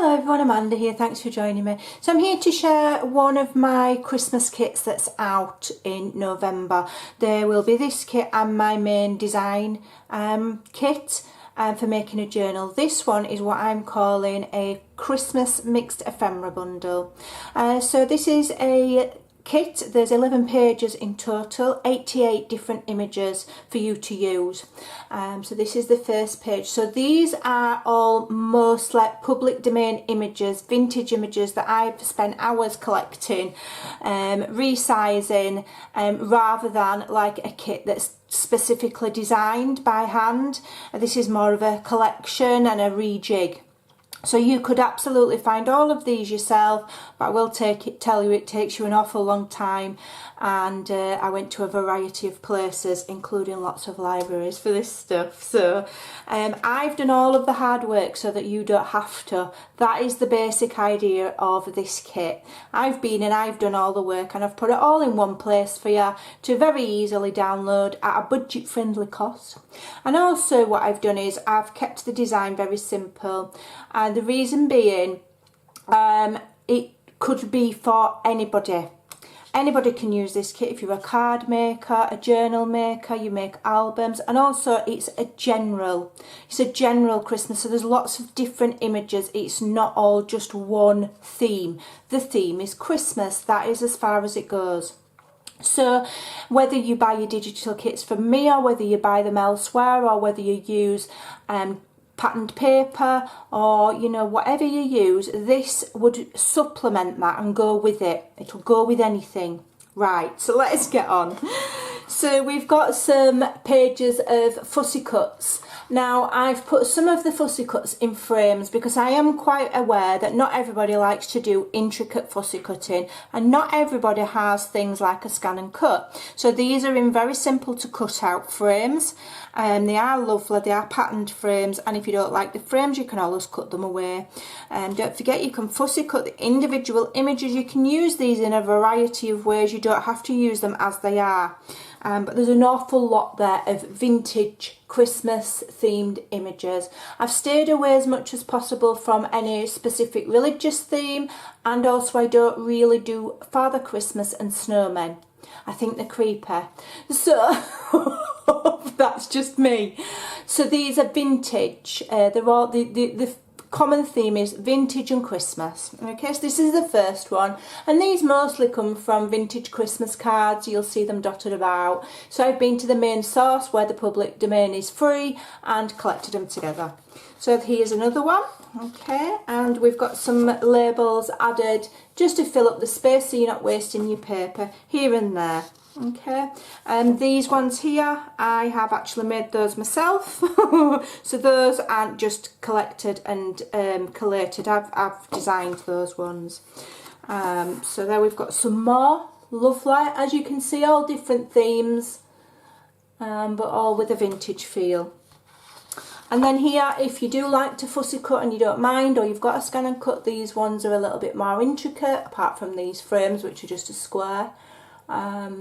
Hello everyone, Amanda here, thanks for joining me. So I'm here to share one of my Christmas kits that's out in November. There will be this kit and my main design kit for making a journal. This one is what I'm calling a Christmas mixed ephemera bundle. So this is a kit. There's 11 pages in total, 88 different images for you to use. So this is the first page. So these are all mostly public domain images, vintage images that I've spent hours collecting, resizing, rather than like a kit that's specifically designed by hand. This is more of a collection and a rejig. So you could absolutely find all of these yourself, but I will tell you it takes you an awful long time, and I went to a variety of places, including lots of libraries for this stuff. So I've done all of the hard work so that you don't have to. That is the basic idea of this kit. I've been and I've done all the work, and I've put it all in one place for you to very easily download at a budget friendly cost. And also what I've done is I've kept the design very simple, and the reason being it could be for anybody. Anybody can use this kit. If you're a card maker, a journal maker, you make albums, and also it's a general Christmas, so there's lots of different images. It's not all just one theme. The theme is Christmas. That is as far as it goes. So whether you buy your digital kits from me, or whether you buy them elsewhere, or whether you use patterned paper, or whatever you use, this would supplement that and go with it. It'll go with anything. Right, so let's get on. So we've got some pages of fussy cuts. Now I've put some of the fussy cuts in frames because I am quite aware that not everybody likes to do intricate fussy cutting, and not everybody has things like a scan and cut. So these are in very simple to cut out frames, and they are lovely. They are patterned frames, and if you don't like the frames you can always cut them away. Don't forget you can fussy cut the individual images. You can use these in a variety of ways. You don't have to use them as they are. But there's an awful lot there of vintage Christmas themed images. I've stayed away as much as possible from any specific religious theme, and also I don't really do Father Christmas and snowmen. I think they're creepy. So that's just me. So these are vintage. They're all the common theme is vintage and Christmas. Okay, so this is the first one, and these mostly come from vintage Christmas cards. You'll see them dotted about. So I've been to the main source where the public domain is free and collected them together. So here's another one. Okay, and we've got some labels added just to fill up the space so you're not wasting your paper here and there. Okay, and these ones here, I have actually made those myself. So those aren't just collected and collated. I've designed those ones. So there we've got some more. Lovely, as you can see, all different themes, but all with a vintage feel. And then here, if you do like to fussy cut and you don't mind, or you've got a scan and cut, these ones are a little bit more intricate, apart from these frames which are just a square.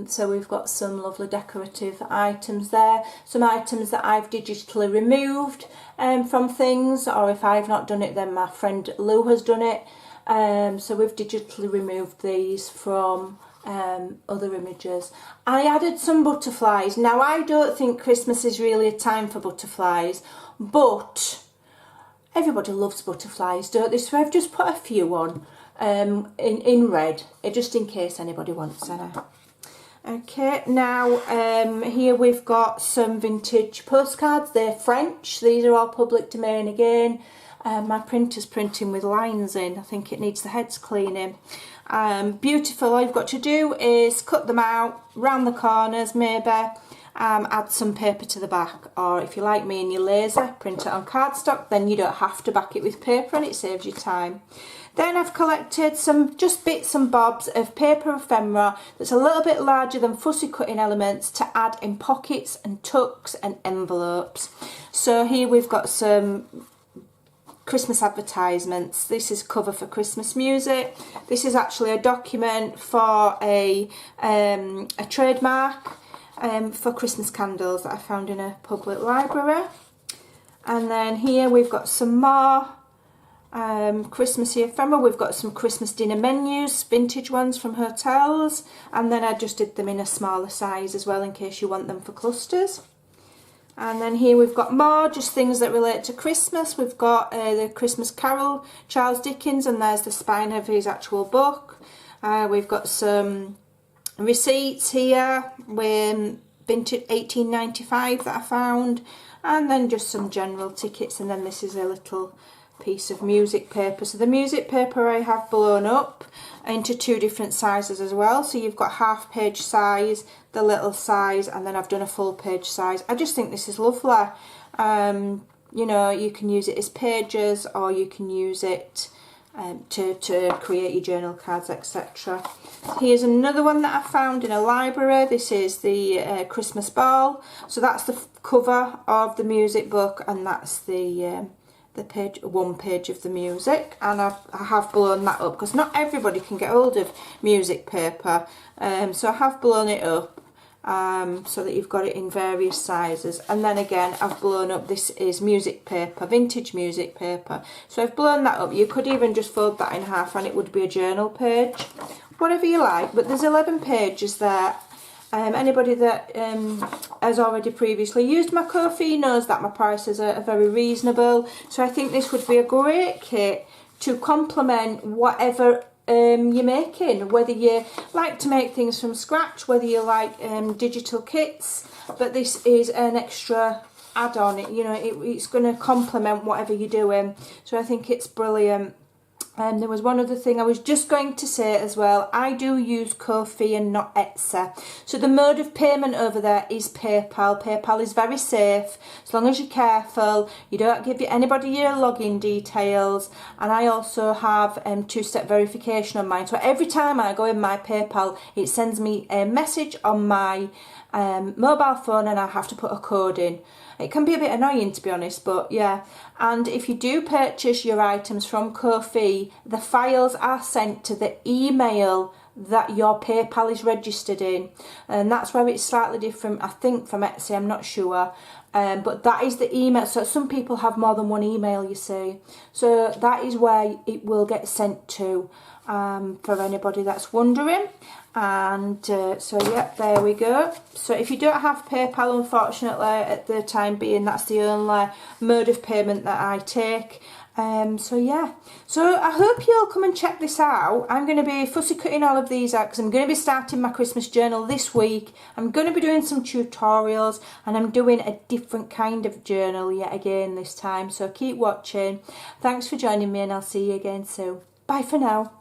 So we've got some lovely decorative items there, some items that I've digitally removed from things, or if I've not done it then my friend Lou has done it. So we've digitally removed these from other images. I added some butterflies. Now I don't think Christmas is really a time for butterflies, but everybody loves butterflies, don't they? So I've just put a few on in red, just in case anybody wants any. Okay, now here we've got some vintage postcards. They're French. These are all public domain again. My printer's printing with lines in. I think it needs the heads cleaning. Beautiful. All you've got to do is cut them out round the corners, maybe add some paper to the back, or if you like me and you laser, print it on cardstock, then you don't have to back it with paper and it saves you time. Then I've collected some just bits and bobs of paper ephemera that's a little bit larger than fussy cutting elements to add in pockets and tucks and envelopes. So here we've got some Christmas advertisements. This is cover for Christmas music. This is actually a document for a trademark for Christmas candles that I found in a public library. And then here we've got some more Christmassy ephemera. We've got some Christmas dinner menus, vintage ones from hotels, and then I just did them in a smaller size as well in case you want them for clusters. And then here we've got more, just things that relate to Christmas. We've got the Christmas Carol, Charles Dickens, and there's the spine of his actual book. We've got some receipts here with vintage 1895 that I found, and then just some general tickets, and then this is a little piece of music paper. So the music paper I have blown up into 2 different sizes as well. So you've got half page size, the little size, and then I've done a full page size. I just think this is lovely. You know, you can use it as pages, or you can use it to create your journal cards, etc. Here's another one that I found in a library. This is the Christmas Ball. So that's the cover of the music book, and that's the page, 1 page of the music, and I have blown that up because not everybody can get hold of music paper, so I have blown it up so that you've got it in various sizes. And then again, I've blown up, this is music paper, vintage music paper, so I've blown that up. You could even just fold that in half and it would be a journal page, whatever you like, but there's 11 pages there. Anybody that has already previously used my Ko-fi knows that my prices are very reasonable, so I think this would be a great kit to complement whatever you're making, whether you like to make things from scratch, whether you like digital kits, but this is an extra add-on. You know, it's going to complement whatever you're doing, so I think it's brilliant. And there was one other thing I was just going to say as well. I do use Ko-fi and not Etsy. So the mode of payment over there is PayPal. PayPal is very safe, as long as you're careful. You don't give anybody your login details. And I also have 2-step verification on mine. So every time I go in my PayPal, it sends me a message on my mobile phone, and I have to put a code in. It can be a bit annoying, to be honest, but yeah. And if you do purchase your items from Ko-fi, the files are sent to the email that your PayPal is registered in, and that's where it's slightly different, I think, from Etsy. I'm not sure, but that is the email. So some people have more than one email, you see, so that is where it will get sent to, for anybody that's wondering. And so yeah, there we go. So if you don't have PayPal, unfortunately at the time being, that's the only mode of payment that I take. So yeah, so I hope you'll come and check this out. I'm going to be fussy cutting all of these out because I'm going to be starting my Christmas journal this week. I'm going to be doing some tutorials, and I'm doing a different kind of journal yet again this time, so keep watching. Thanks for joining me, and I'll see you again soon. Bye for now.